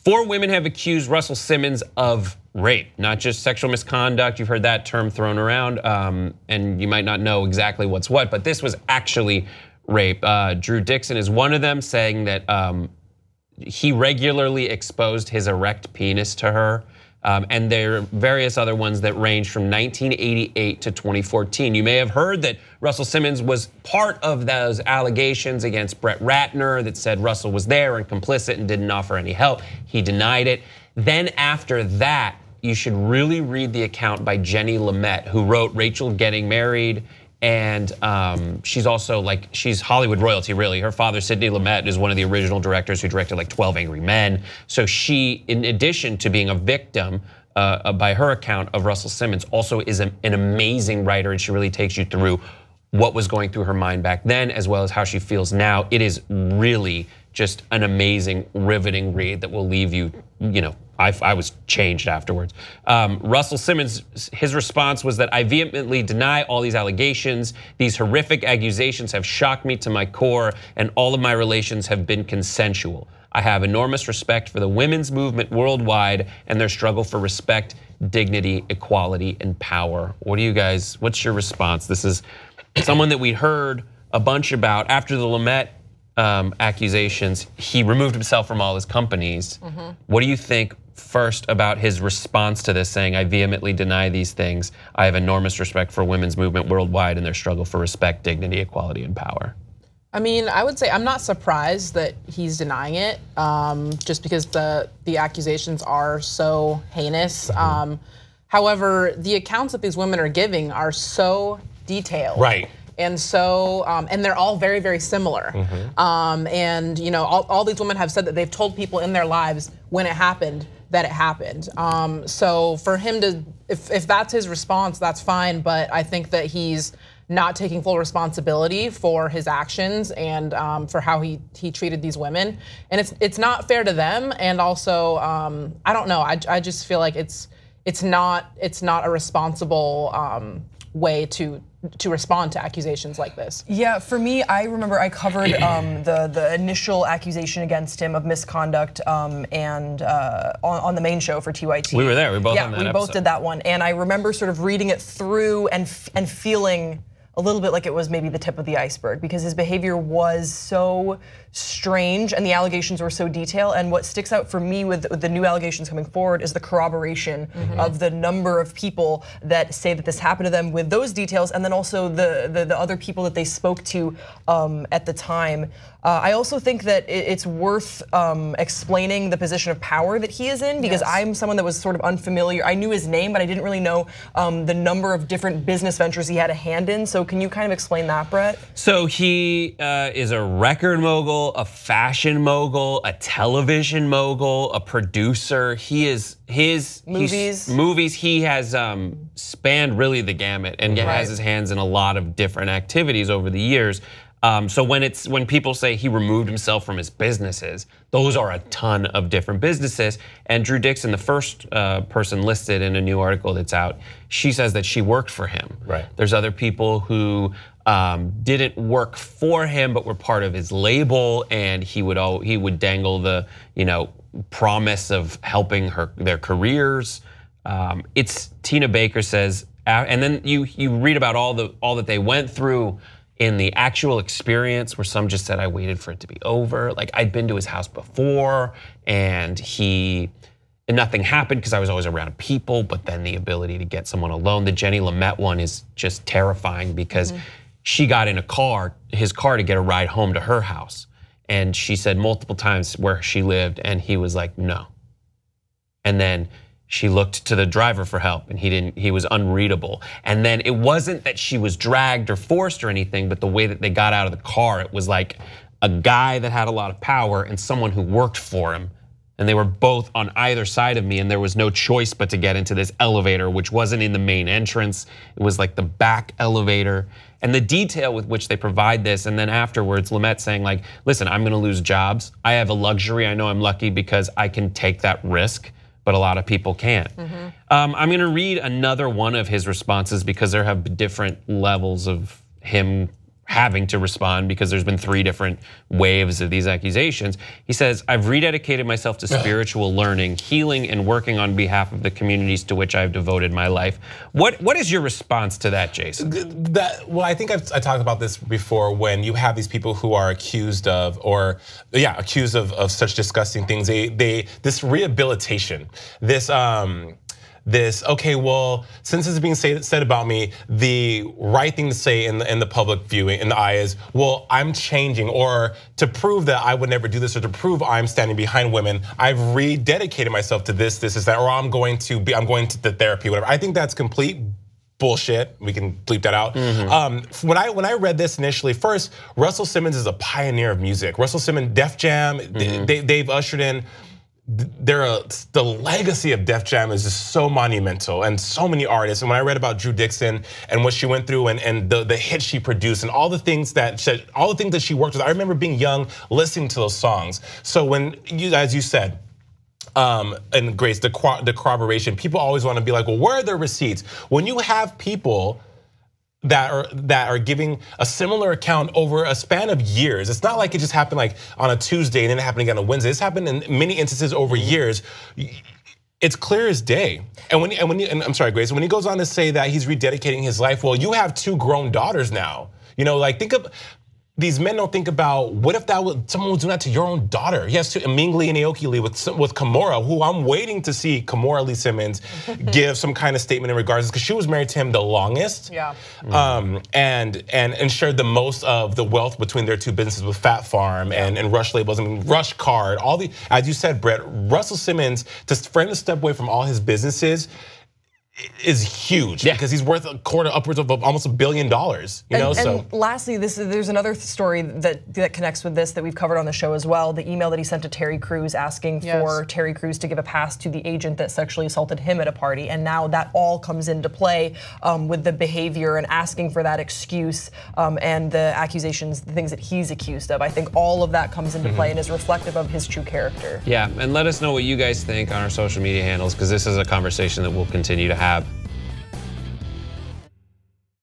4 women have accused Russell Simmons of rape, not just sexual misconduct. You've heard that term thrown around, and you might not know exactly what's what, but this was actually rape. Drew Dixon is one of them, saying that he regularly exposed his erect penis to her. And there are various other ones that range from 1988 to 2014. You may have heard that Russell Simmons was part of those allegations against Brett Ratner that said Russell was there and complicit and didn't offer any help. He denied it. Then after that, you should really read the account by Jenny Lumet, who wrote Rachel Getting Married. And she's also she's Hollywood royalty, really. Her father, Sidney Lumet, is one of the original directors who directed 12 Angry Men. So she, in addition to being a victim, by her account, of Russell Simmons, also is an amazing writer, and she really takes you through what was going through her mind back then, as well as how she feels now. It is really just an amazing, riveting read that will leave you, I was changed afterwards. Russell Simmons, his response was that I vehemently deny all these allegations. These horrific accusations have shocked me to my core, and all of my relations have been consensual. I have enormous respect for the women's movement worldwide and their struggle for respect, dignity, equality, and power. What's your response? This is someone that we heard a bunch about after the Lumet accusations. He removed himself from all his companies. What do you think first about his response to this, saying I vehemently deny these things? I have enormous respect for women's movement worldwide and their struggle for respect, dignity, equality, and power. I mean, I would say I'm not surprised that he's denying it, just because the accusations are so heinous. However, the accounts that these women are giving are so detailed. Right. And so, and they're all very, very similar. And all these women have said that they've told people in their lives when it happened that it happened. So for him to, if that's his response, that's fine. But I think that he's not taking full responsibility for his actions and for how he treated these women. And it's not fair to them. And also, I don't know. I just feel like it's not a responsible way to respond to accusations like this. Yeah, for me, I remember I covered the initial accusation against him of misconduct and on the main show for TYT. We were there. We both on that we episode. both did that one, and I remember sort of reading it through and feeling a little bit like it was maybe the tip of the iceberg, because his behavior was so strange and the allegations were so detailed. And what sticks out for me with the new allegations coming forward is the corroboration of the number of people that say that this happened to them with those details, and then also the other people that they spoke to at the time. I also think that it's worth explaining the position of power that he is in, because I'm someone that was sort of unfamiliar. I knew his name, but I didn't really know the number of different business ventures he had a hand in. So can you kind of explain that, Brett? So he is a record mogul, a fashion mogul, a television mogul, a producer. He is movies. He has spanned really the gamut and has his hands in a lot of different activities over the years. So when people say he removed himself from his businesses, those are a ton of different businesses. And Drew Dixon, the first person listed in a new article that's out, she says that she worked for him. Right. There's other people who didn't work for him but were part of his label, and he would dangle the promise of helping their careers. It's Tina Baker says, and then you read about all that they went through in the actual experience, where some just said, I waited for it to be over. Like, I'd been to his house before and nothing happened because I was always around people, but then the ability to get someone alone. The Jenny Lumet one is just terrifying because she got in his car to get a ride home to her house. And she said multiple times where she lived, and he was like, no. And then she looked to the driver for help, and he was unreadable. And then it wasn't that she was dragged or forced or anything, but the way that they got out of the car, it was like a guy that had a lot of power and someone who worked for him. And they were both on either side of me, and there was no choice but to get into this elevator, which wasn't in the main entrance. It was like the back elevator. And the detail with which they provide this, and then afterwards, Lumet saying like, listen, I'm gonna lose jobs. I have a luxury, I know I'm lucky because I can take that risk, but a lot of people can't. I'm gonna read another one of his responses because there have different levels of him having to respond because there's been 3 different waves of these accusations. He says, I've rededicated myself to spiritual learning, healing, and working on behalf of the communities to which I've devoted my life. What is your response to that, Jason? Well, I think I talked about this before. When you have these people who are accused of, accused of such disgusting things, this rehabilitation, okay, well, since it's being said about me, the right thing to say in the public viewing, in the eye is, well, I'm changing, or to prove that I would never do this, or to prove I'm standing behind women, I've rededicated myself to this, that, or I'm going to the therapy, whatever. I think that's complete bullshit. We can bleep that out. When I read this initially, first, Russell Simmons is a pioneer of music. Russell Simmons, Def Jam, they've ushered in. The legacy of Def Jam is just so monumental, and so many artists. And when I read about Drew Dixon and what she went through, and the hits she produced, and all the things that she worked with, I remember being young listening to those songs. So when as you said, and Grace, the corroboration, people always want to be like, well, where are the receipts? When you have people that are giving a similar account over a span of years. It's not like it just happened like on a Tuesday and then it happened again on a Wednesday. It's happened in many instances over years. It's clear as day. And I'm sorry, Grace, when he goes on to say that he's rededicating his life, well, you have 2 grown daughters now. You know, like think of, these men don't think about, what if someone was doing that to your own daughter? Yes, to Mingli and Aoki Lee with Kimora, who I'm waiting to see Kimora Lee Simmons give some kind of statement in regards, because she was married to him the longest. Yeah. And shared the most of the wealth between their 2 businesses with Fat Farm and Rush Labels, I mean, Rush Card, as you said, Brett, Russell Simmons, for him to step away from all his businesses is huge, because he's worth upwards of almost $1 billion. You know, and lastly, there's another story that connects with this that we've covered on the show as well. The email that he sent to Terry Crews asking for Terry Crews to give a pass to the agent that sexually assaulted him at a party, and now that all comes into play with the behavior and asking for that excuse and the accusations, the things that he's accused of. I think all of that comes into play and is reflective of his true character. Yeah, and let us know what you guys think on our social media handles, because this is a conversation that we'll continue to have.